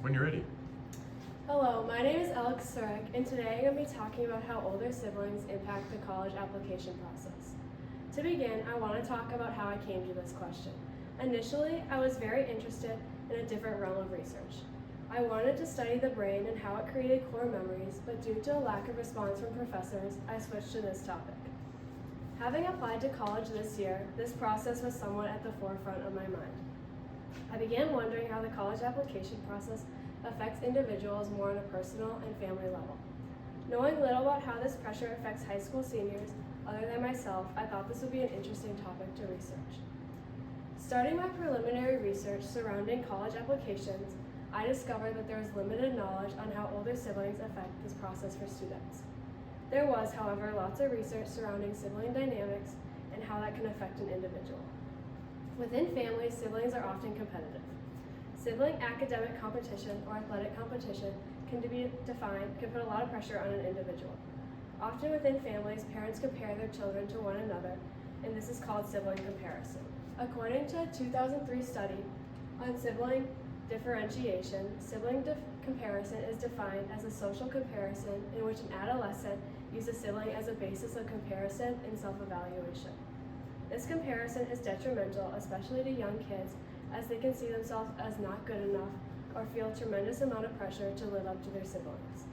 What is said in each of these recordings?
when you're ready. Hello, my name is Alex Surek, and today I'm going to be talking about how older siblings impact the college application process. To begin, I want to talk about how I came to this question. Initially, I was very interested in a different realm of research. I wanted to study the brain and how it created core memories, but due to a lack of response from professors, I switched to this topic. Having applied to college this year, this process was somewhat at the forefront of my mind. I began wondering how the college application process affects individuals more on a personal and family level. Knowing little about how this pressure affects high school seniors, other than myself, I thought this would be an interesting topic to research. Starting my preliminary research surrounding college applications, I discovered that there was limited knowledge on how older siblings affect this process for students. There was, however, lots of research surrounding sibling dynamics and how that can affect an individual. Within families, siblings are often competitive. Sibling academic competition or athletic competition can put a lot of pressure on an individual. Often within families, parents compare their children to one another, and this is called sibling comparison. According to a 2003 study on sibling differentiation, comparison is defined as a social comparison in which an adolescent uses a sibling as a basis of comparison and self-evaluation. This comparison is detrimental, especially to young kids, as they can see themselves as not good enough or feel a tremendous amount of pressure to live up to their siblings.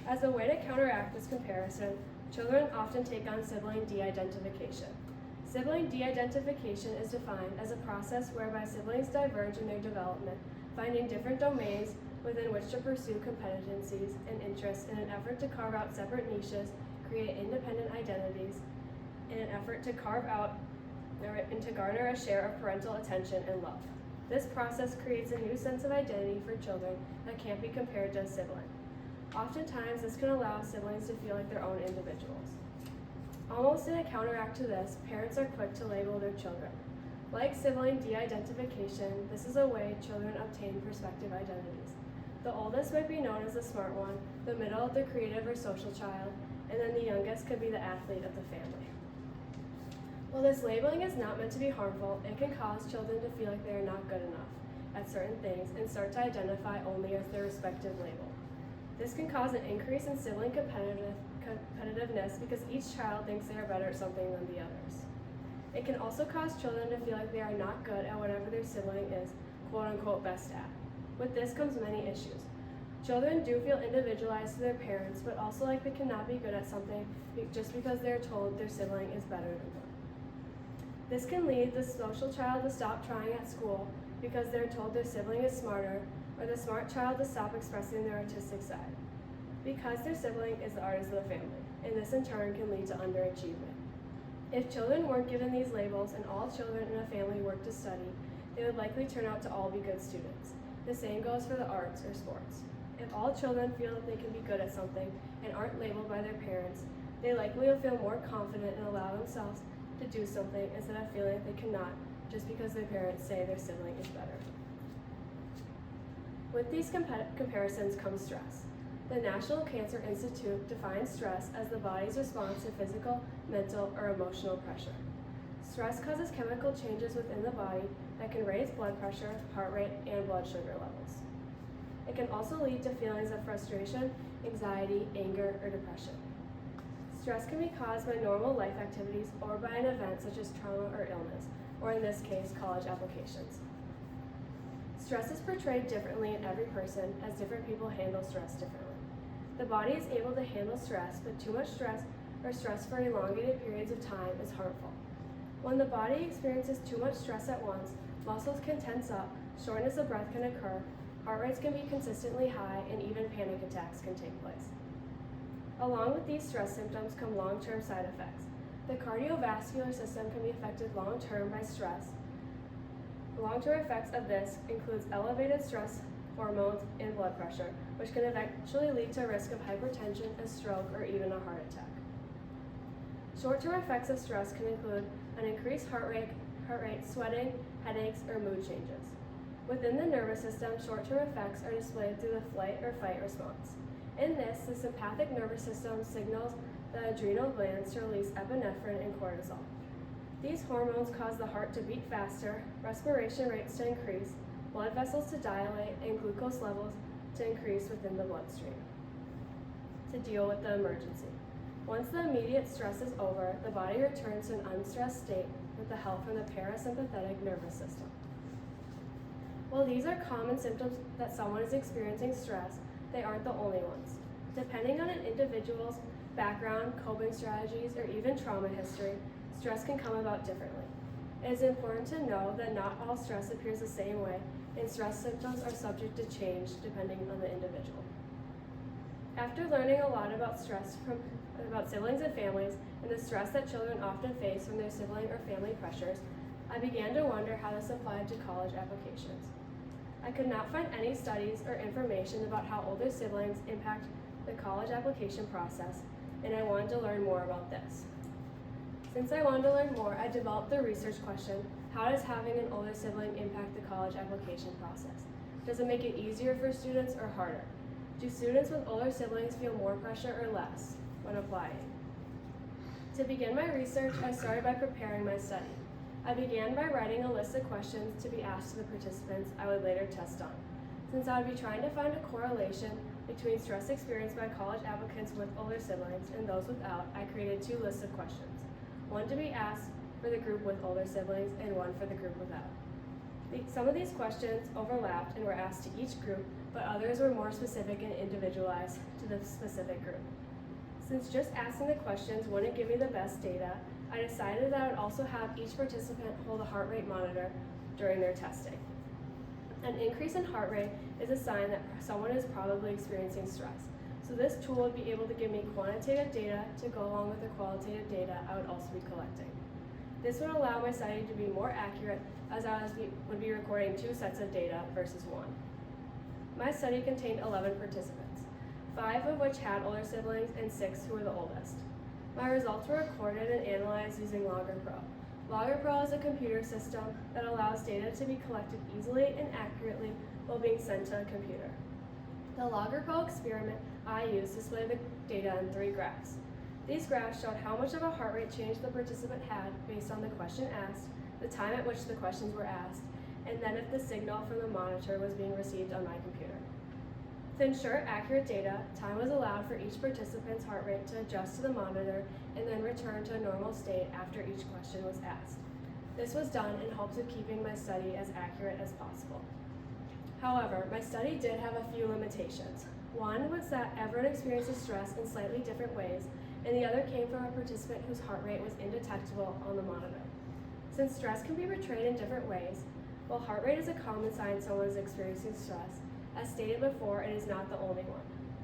As a way to counteract this comparison, children often take on sibling de-identification. Sibling de-identification is defined as a process whereby siblings diverge in their development, finding different domains within which to pursue competencies and interests in an effort to carve out separate niches, create independent identities, in an effort to garner a share of parental attention and love. This process creates a new sense of identity for children that can't be compared to a sibling. Oftentimes, this can allow siblings to feel like their own individuals. Almost in a counteract to this, parents are quick to label their children. Like sibling de-identification, this is a way children obtain perspective identities. The oldest might be known as the smart one, the middle the creative or social child, and then the youngest could be the athlete of the family. While this labeling is not meant to be harmful, it can cause children to feel like they are not good enough at certain things and start to identify only as their respective label. This can cause an increase in sibling competitiveness because each child thinks they are better at something than the others. It can also cause children to feel like they are not good at whatever their sibling is quote-unquote best at. With this comes many issues. Children do feel individualized to their parents, but also like they cannot be good at something just because they're told their sibling is better than them. This can lead the social child to stop trying at school because they're told their sibling is smarter, or the smart child to stop expressing their artistic side, because their sibling is the artist of the family, and this in turn can lead to underachievement. If children weren't given these labels and all children in a family worked to study, they would likely turn out to all be good students. The same goes for the arts or sports. If all children feel that they can be good at something and aren't labeled by their parents, they likely will feel more confident and allow themselves to do something instead of feeling that they cannot just because their parents say their sibling is better. With these comparisons comes stress. The National Cancer Institute defines stress as the body's response to physical, mental, or emotional pressure. Stress causes chemical changes within the body that can raise blood pressure, heart rate, and blood sugar levels. It can also lead to feelings of frustration, anxiety, anger, or depression. Stress can be caused by normal life activities or by an event such as trauma or illness, or in this case, college applications. Stress is portrayed differently in every person as different people handle stress differently. The body is able to handle stress, but too much stress or stress for elongated periods of time is harmful. When the body experiences too much stress at once, muscles can tense up, shortness of breath can occur, heart rates can be consistently high, and even panic attacks can take place. Along with these stress symptoms come long-term side effects. The cardiovascular system can be affected long-term by stress. Long-term effects of this includes elevated stress hormones and blood pressure, which can eventually lead to a risk of hypertension, a stroke, or even a heart attack. Short-term effects of stress can include an increased heart rate, sweating, headaches, or mood changes. Within the nervous system, short-term effects are displayed through the flight or fight response. In this, the sympathetic nervous system signals the adrenal glands to release epinephrine and cortisol. These hormones cause the heart to beat faster, respiration rates to increase, blood vessels to dilate, and glucose levels to increase within the bloodstream to deal with the emergency. Once the immediate stress is over, the body returns to an unstressed state with the help from the parasympathetic nervous system. While these are common symptoms that someone is experiencing stress, they aren't the only ones. Depending on an individual's background, coping strategies, or even trauma history, stress can come about differently. It is important to know that not all stress appears the same way, and stress symptoms are subject to change depending on the individual. After learning a lot about about siblings and families, and the stress that children often face from their sibling or family pressures, I began to wonder how this applied to college applications. I could not find any studies or information about how older siblings impact the college application process, and I wanted to learn more about this. Since I wanted to learn more, I developed the research question, how does having an older sibling impact the college application process? Does it make it easier for students or harder? Do students with older siblings feel more pressure or less when applying? To begin my research, I started by preparing my study. I began by writing a list of questions to be asked to the participants I would later test on. Since I would be trying to find a correlation between stress experienced by college applicants with older siblings and those without, I created 2 lists of questions, one to be asked for the group with older siblings and one for the group without. Some of these questions overlapped and were asked to each group, but others were more specific and individualized to the specific group. Since just asking the questions wouldn't give me the best data, I decided that I would also have each participant hold a heart rate monitor during their testing. An increase in heart rate is a sign that someone is probably experiencing stress. So this tool would be able to give me quantitative data to go along with the qualitative data I would also be collecting. This would allow my study to be more accurate, as I would be recording 2 sets of data versus 1. My study contained 11 participants, 5 of which had older siblings and 6 who were the oldest. My results were recorded and analyzed using LoggerPro. LoggerPro is a computer system that allows data to be collected easily and accurately while being sent to a computer. The LoggerPro experiment I used displayed the data in 3 graphs. These graphs showed how much of a heart rate change the participant had based on the question asked, the time at which the questions were asked, and then if the signal from the monitor was being received on my computer. To ensure accurate data, time was allowed for each participant's heart rate to adjust to the monitor and then return to a normal state after each question was asked. This was done in hopes of keeping my study as accurate as possible. However, my study did have a few limitations. One was that everyone experiences stress in slightly different ways, and the other came from a participant whose heart rate was indetectable on the monitor. Since stress can be portrayed in different ways, while heart rate is a common sign someone is experiencing stress, as stated before, it is not the only one.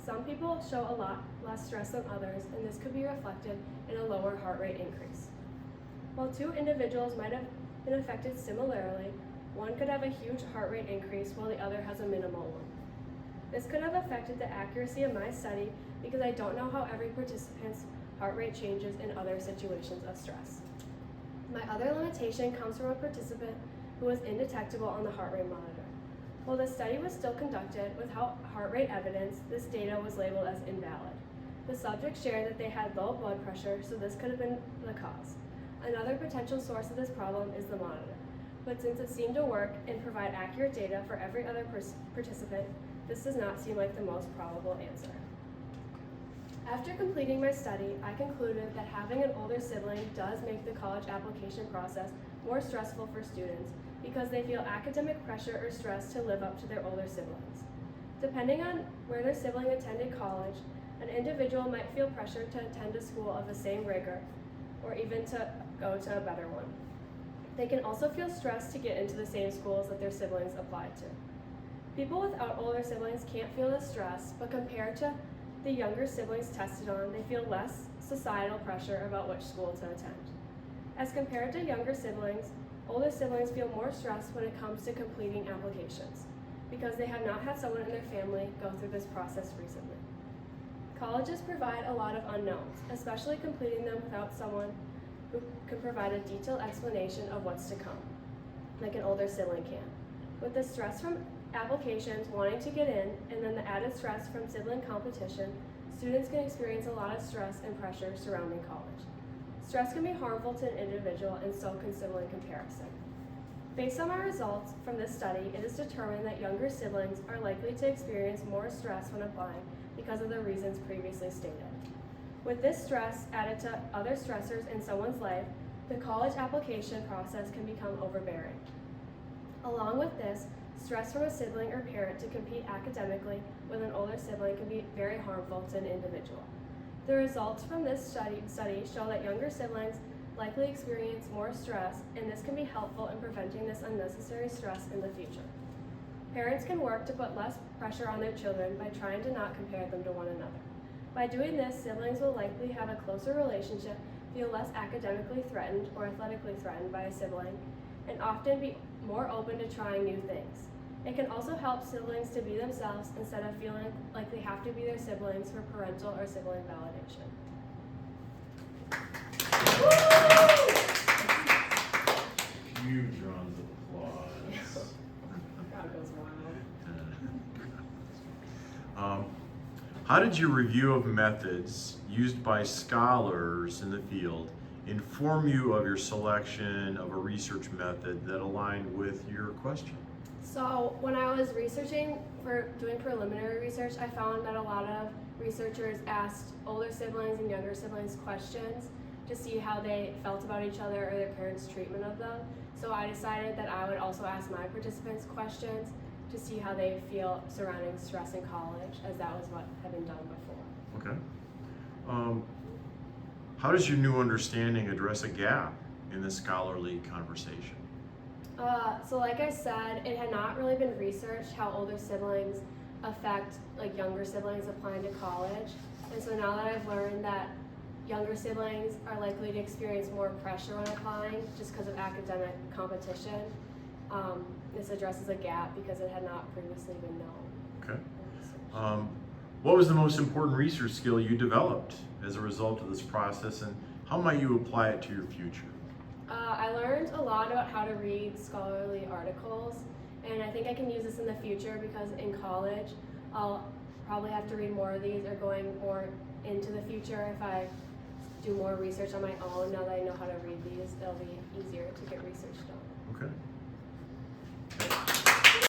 Some people show a lot less stress than others, and this could be reflected in a lower heart rate increase. While 2 individuals might have been affected similarly, one could have a huge heart rate increase while the other has a minimal one. This could have affected the accuracy of my study because I don't know how every participant's heart rate changes in other situations of stress. My other limitation comes from a participant who was indetectable on the heart rate monitor. While the study was still conducted without heart rate evidence, this data was labeled as invalid. The subjects shared that they had low blood pressure, so this could have been the cause. Another potential source of this problem is the monitor, but since it seemed to work and provide accurate data for every other participant, this does not seem like the most probable answer. After completing my study, I concluded that having an older sibling does make the college application process more stressful for students because they feel academic pressure or stress to live up to their older siblings. Depending on where their sibling attended college, an individual might feel pressure to attend a school of the same rigor or even to go to a better one. They can also feel stressed to get into the same schools that their siblings applied to. People without older siblings can't feel this stress, but compared to the younger siblings tested on, they feel less societal pressure about which school to attend. As compared to younger siblings, older siblings feel more stressed when it comes to completing applications because they have not had someone in their family go through this process recently. Colleges provide a lot of unknowns, especially completing them without someone who can provide a detailed explanation of what's to come, like an older sibling can. With the stress from applications wanting to get in, and then the added stress from sibling competition, students can experience a lot of stress and pressure surrounding college. Stress can be harmful to an individual, and so can sibling comparison. Based on my results from this study, it is determined that younger siblings are likely to experience more stress when applying because of the reasons previously stated. With this stress added to other stressors in someone's life, the college application process can become overbearing. Along with this, stress from a sibling or parent to compete academically with an older sibling can be very harmful to an individual. The results from this study show that younger siblings likely experience more stress, and this can be helpful in preventing this unnecessary stress in the future. Parents can work to put less pressure on their children by trying to not compare them to one another. By doing this, siblings will likely have a closer relationship, feel less academically threatened or athletically threatened by a sibling, and often be more open to trying new things. It can also help siblings to be themselves instead of feeling like they have to be their siblings for parental or sibling validation. Huge rounds of applause. Crowd goes wild. How did your review of methods used by scholars in the field inform you of your selection of a research method that aligned with your question? So when I was researching for doing preliminary research, I found that a lot of researchers asked older siblings and younger siblings questions to see how they felt about each other or their parents' treatment of them. So I decided that I would also ask my participants questions to see how they feel surrounding stress in college, as that was what had been done before. Okay. How does your new understanding address a gap in the scholarly conversation? So like I said, it had not really been researched how older siblings affect like younger siblings applying to college. And so now that I've learned that younger siblings are likely to experience more pressure when applying just because of academic competition, this addresses a gap because it had not previously been known. Okay. What was the most important research skill you developed as a result of this process, and how might you apply it to your future? I learned a lot about how to read scholarly articles, and I think I can use this in the future because in college I'll probably have to read more of these, or going more into the future if I do more research on my own. Now that I know how to read these, it'll be easier to get research done. Okay.